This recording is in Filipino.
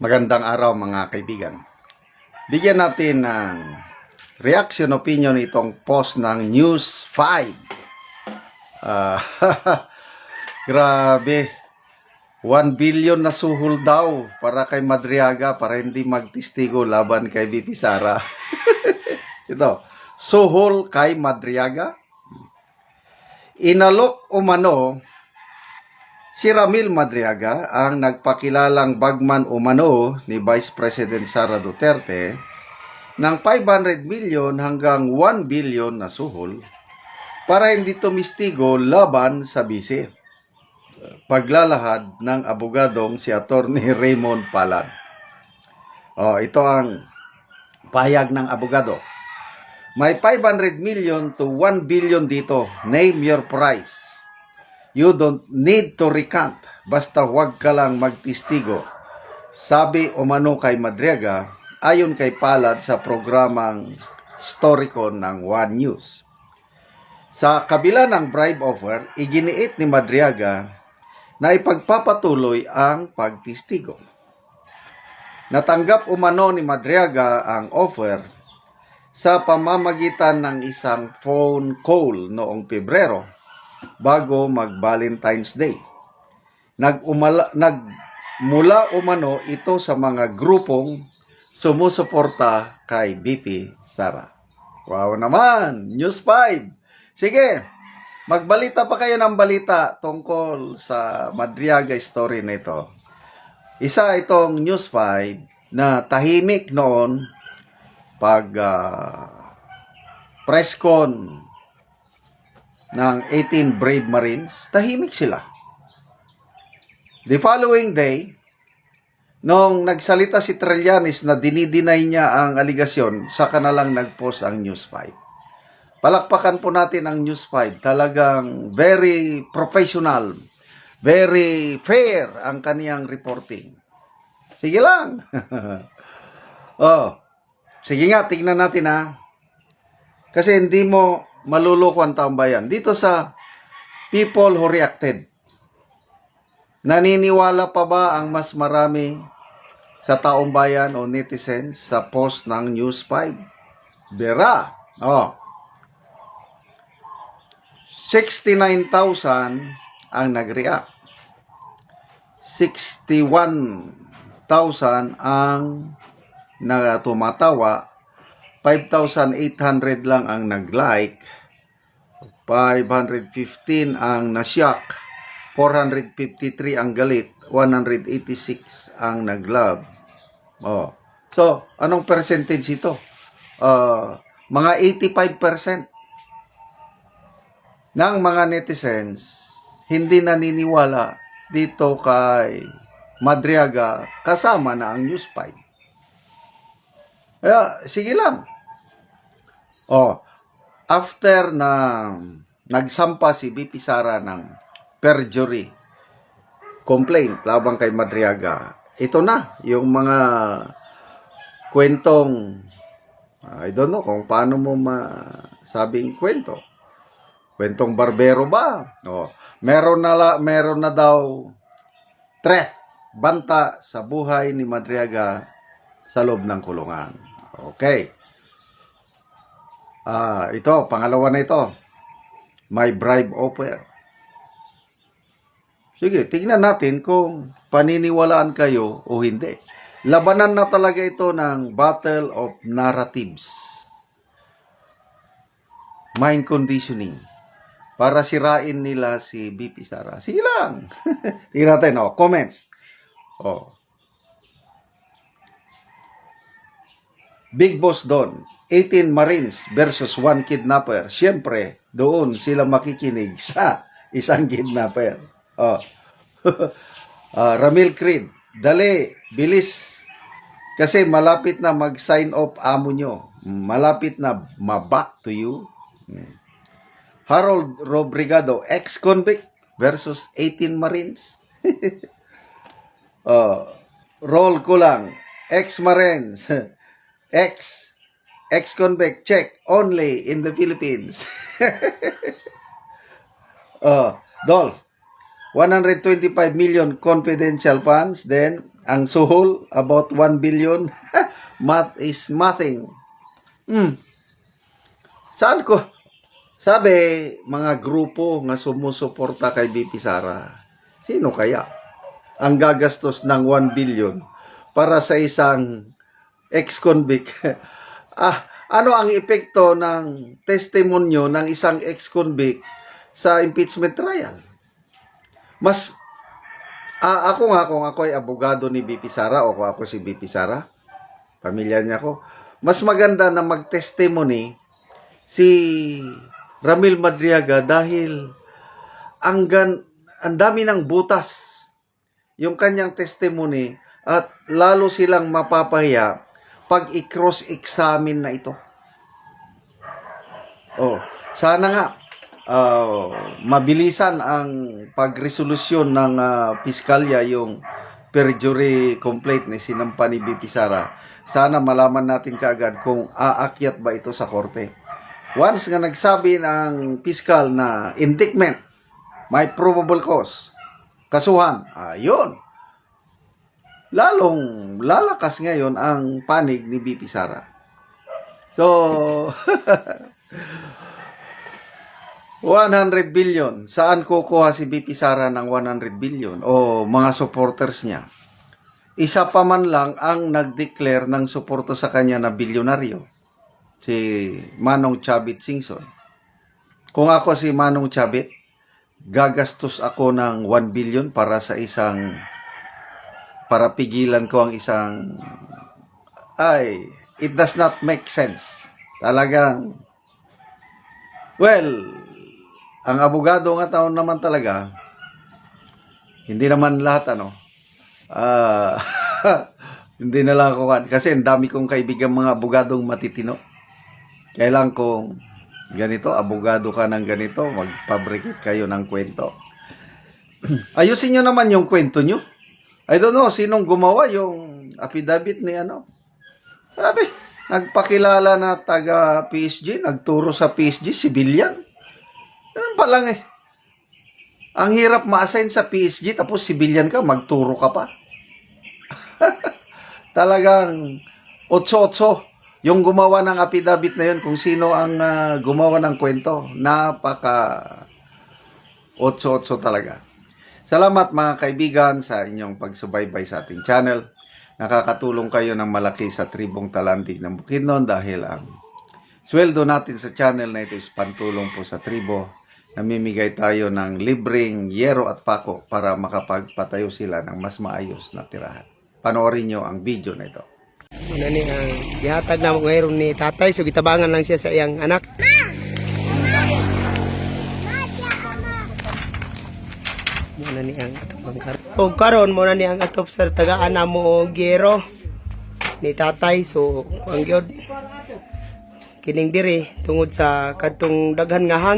Magandang araw mga kaibigan. Bigyan natin ng reaction opinion itong post ng News 5. Grabe. 1 billion na suhol daw para kay Madriaga para hindi magtistigo laban kay VP Sara. Ito, suhol kay Madriaga. Inalok umano si Ramil Madriaga, ang nagpakilalang bagman umano ni Vice President Sara Duterte, ng 500 million hanggang 1 billion na suhol para hindi tumistigo laban sa bise. Paglalahad ng abogadong si Attorney Raymond Palad. Ito ang pahayag ng abogado. May 500 million to 1 billion dito. Name your price. You don't need to recant. Basta huwag ka lang magtistigo. Sabi umano kay Madriaga, ayon kay Palad sa programang Storicon ng One News. Sa kabila ng bribe offer, iginiit ni Madriaga na ipagpapatuloy ang pagtistigo. Natanggap umano ni Madriaga ang offer sa pamamagitan ng isang phone call noong Pebrero bago mag-Valentine's Day. Nagmula umano ito sa mga grupong sumusuporta kay VP Sara. Wow naman! News 5! Sige, magbalita pa kayo ng balita tungkol sa Madriaga story na ito. Isa itong News 5 na tahimik noon pag press con ng 18 Brave Marines, tahimik sila. The following day, nung nagsalita si Trillanes na dinideny niya ang aligasyon, saka na lang nag-post ang News 5. Palakpakan po natin ang News 5. Talagang very professional, very fair ang kaniyang reporting. Sige lang. Sige nga, tingnan natin ha. Kasi hindi mo maluloko ang taong bayan. Dito sa people who reacted, naniniwala pa ba ang mas marami sa taong bayan o netizens sa post ng News 5? Bera. 69,000 ang nag-react. 61,000 ang tumatawa. 5,800 lang ang nag-like. 515 ang nasyak. 453 ang galit. 186 ang nag-love. So, anong percentage ito? Mga 85% ng mga netizens hindi naniniwala dito kay Madriaga kasama na ang News 5. Kaya, sige lang. After na nagsampa si VP Sara ng perjury complaint labang kay Madriaga, ito na yung mga kwentong, I don't know kung paano mo masabing kwento. Kwentong barbero ba? Meron na daw threat, banta sa buhay ni Madriaga sa loob ng kulungan. Okay. Ito, pangalawa na ito. May bribe offer. Sige, tingnan natin kung paniniwalaan kayo o hindi. Labanan na talaga ito ng battle of narratives. Mind conditioning. Para sirain nila si VP Sara. Sige lang. Tingnan natin, comments. Big Boss Don, 18 Marines versus 1 kidnapper. Siyempre, doon sila makikinig sa isang kidnapper. Ramil Creed, dali, bilis. Kasi malapit na mag-sign off amo nyo. Malapit na ma-back to you. Harold Robrigado, ex-convict versus 18 Marines. Roll ko lang. Ex-Marines. Ex-convict, check. Only in the Philippines. Dolph, 125 million confidential funds. Then, ang suhol about 1 billion. Math is mathing. Saan ko? Sabi, mga grupo nga sumusuporta kay BP Sara. Sino kaya ang gagastos ng 1 billion para sa isang ex-convict? Ano ang epekto ng testimonyo ng isang ex-convict sa impeachment trial? Mas, ako nga kung ako ay abogado ni BP Sara o kung ako si BP Sara, pamilya niya ako, mas maganda na mag-testimony si Ramil Madriaga dahil ang dami ng butas yung kanyang testimony at lalo silang mapapahiya pag i-cross-examine na ito. Sana nga mabilisan ang pagresolusyon ng piskalya yung perjury complaint ni sinampa ni BP Sara. Sana malaman natin kaagad kung aakyat ba ito sa korte. Once nga nagsabi ng piskal na indictment, may probable cause, kasuhan, ayun. Lalong lalakas ngayon ang panig ni BP Sara. So, 100 billion. Saan kukuha si BP Sara ng 100 billion? O mga supporters niya? Isa pa man lang ang nag-declare ng suporto sa kanya na bilyonaryo. Si Manong Chavit Singson. Kung ako si Manong Chavit, gagastos ako ng 1 billion para pigilan ko ang isang, it does not make sense. Talagang, well, ang abogado nga taon naman talaga, hindi naman lahat hindi na lang ako, kasi ang dami kong kaibigan mga abogadong matitino. Kailan kung ganito, abogado ka ng ganito, magpabricate kayo ng kwento. Ayusin nyo naman yung kwento nyo. I don't know, sinong gumawa yung affidavit ni Sabi, nagpakilala na taga PSG, nagturo sa PSG, civilian. Ganun pa lang Ang hirap ma-assign sa PSG, tapos civilian ka, magturo ka pa. Talagang 8-8. Yung gumawa ng affidavit na yun, kung sino ang gumawa ng kwento, napaka 8-8 talaga. Salamat mga kaibigan sa inyong pagsubaybay sa ating channel. Nakakatulong kayo ng malaki sa tribong Talandig ng Bukidnon dahil ang sweldo natin sa channel na ito is pantulong po sa tribo. Namimigay tayo ng libreng yero at pako para makapagpatayo sila ng mas maayos na tirahan. Panoorin nyo ang video na ito. Ano ni ang gihatag na mo ngayon ni tatay, so gitabangan lang siya sa iyang anak. Muna ni ang o karon mo na ni ang atop sa tagaan na mo gero ni tatay, so ang gyud kining diri tungod sa kadtong daghan nga